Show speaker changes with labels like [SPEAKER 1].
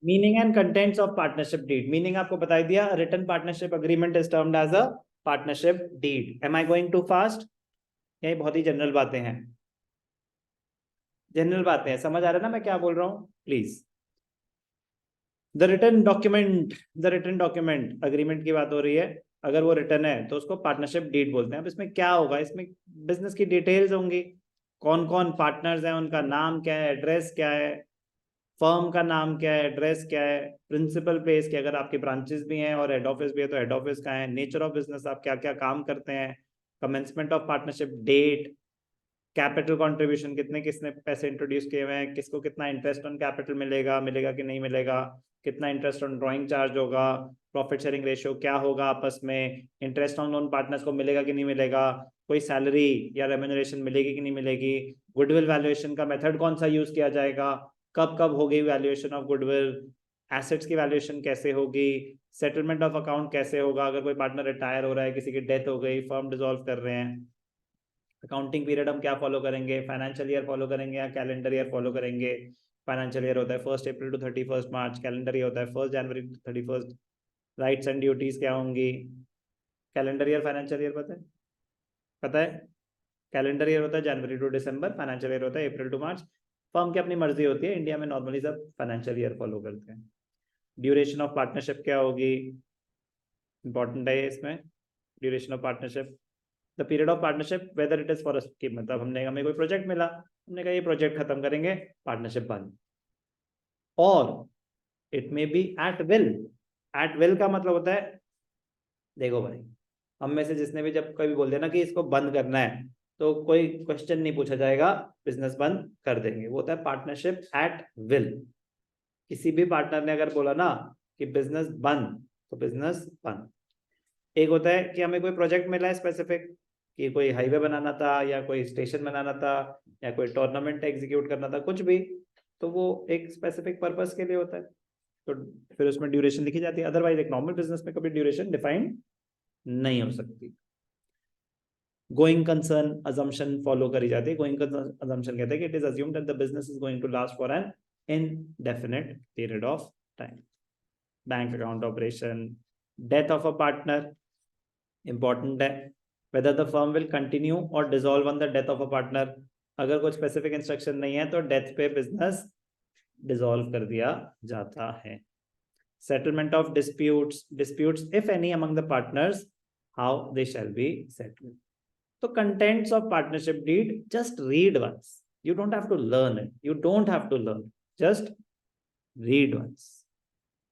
[SPEAKER 1] Meaning and contents of partnership deed. Meaning आपको बता दिया, written partnership agreement is termed as a partnership deed. Am I going too fast? यही बहुत ही general बातें हैं, general बातें हैं, समझ आ रहा है ना मैं क्या बोल रहा हूँ? Please. The written document, the written document, agreement की बात हो रही है, अगर वो रिटन है तो उसको पार्टनरशिप डीड बोलते हैं। अब इसमें क्या होगा, इसमें बिजनेस की डिटेल्स होंगी, कौन कौन पार्टनर्स हैं, उनका नाम क्या है, एड्रेस क्या है, फर्म का नाम क्या है, एड्रेस क्या है, प्रिंसिपल प्लेस के अगर आपके ब्रांचेस भी हैं और हेड ऑफिस भी है तो हेड ऑफिस का है, नेचर ऑफ बिजनेस, आप क्या क्या काम करते हैं, commencement of partnership date, capital contribution, कितने किसने पैसे इंट्रोड्यूस किए हुए हैं, किसको कितना इंटरेस्ट ऑन कैपिटल मिलेगा, मिलेगा कि नहीं मिलेगा, कितना इंटरेस्ट ऑन ड्रॉइंग चार्ज होगा, प्रॉफिट शेयरिंग रेशियो क्या होगा आपस में, इंटरेस्ट ऑन लोन पार्टनर्स को मिलेगा कि नहीं मिलेगा, कोई सैलरी या रेम्यूनरेशन मिलेगी कि नहीं मिलेगी, गुडविल वैल्यूएशन का मेथड कौन सा यूज किया जाएगा, कब कब होगी वैल्यूएशन ऑफ गुडविल, एसेट्स की वैल्यूएशन कैसे होगी, सेटलमेंट ऑफ अकाउंट कैसे होगा, अगर कोई पार्टनर रिटायर हो रहा है, किसी की डेथ हो गई, फर्म डिसॉल्व कर रहे हैं, अकाउंटिंग पीरियड हम क्या फॉलो करेंगे, फाइनेंशियल ईयर फॉलो करेंगे या कैलेंडर ईयर फॉलो करेंगे। फाइनेंशियल ईयर होता है 1 अप्रैल टू 31 मार्च, कैलेंडर ईयर होता है 1 जनवरी टू 31। राइट्स एंड ड्यूटीज क्या होंगी, कैलेंडर ईयर फाइनेंशियल ईयर पता है? पता है, कैलेंडर ईयर होता है जनवरी टू दिसंबर, फाइनेंशियल ईयर होता है अप्रैल टू मार्च। फर्म की अपनी मर्जी होती है, इंडिया में नॉर्मली सब फाइनेंशियल ईयर फॉलो करते हैं। ड्यूरेशन ऑफ पार्टनरशिप क्या होगी, इंपॉर्टेंट है इसमें, duration of partnership, the period of partnership whether it is for कि मतलब हमें कोई प्रोजेक्ट मिला, हमने कहा ये प्रोजेक्ट खत्म करेंगे, पार्टनरशिप बंद। और it may be at will. At will का मतलब होता है, देखो भाई, हम में से जिसने भी जब कभी बोल देना कि इसको बंद करना है तो कोई क्वेश्चन नहीं पूछा जाएगा, बिजनेस बंद कर देंगे, वो होता है पार्टनरशिप एट विल। किसी भी पार्टनर ने अगर बोला ना कि बिजनेस बंद, तो बिजनेस बंद। एक होता है कि हमें कोई प्रोजेक्ट मिला है स्पेसिफिक, कि कोई हाईवे बनाना था या कोई स्टेशन बनाना था या कोई टूर्नामेंट एग्जीक्यूट करना था, कुछ भी, तो वो एक स्पेसिफिक पर्पस के लिए होता है, तो फिर उसमें ड्यूरेशन लिखी जाती है। अदरवाइज एक नॉर्मल बिजनेस में कभी ड्यूरेशन डिफाइंड नहीं हो सकती। गोइंग कंसर्न अजम्पशन फॉलो करी जाती है। गोइंग अजम्पशन कहते हैं कि it is assumed that the business is going to last for an indefinite period of time. Bank account operation, death of a partner important है, whether the firm will continue or dissolve on the death of a partner। अगर कुछ specific instruction नहीं है तो death पे business dissolve कर दिया जाता है। Settlement of disputes, disputes if any among the partners, how they shall be settled. तो contents of partnership deed just read once, you don't have to learn it, you don't have to learn, just read once।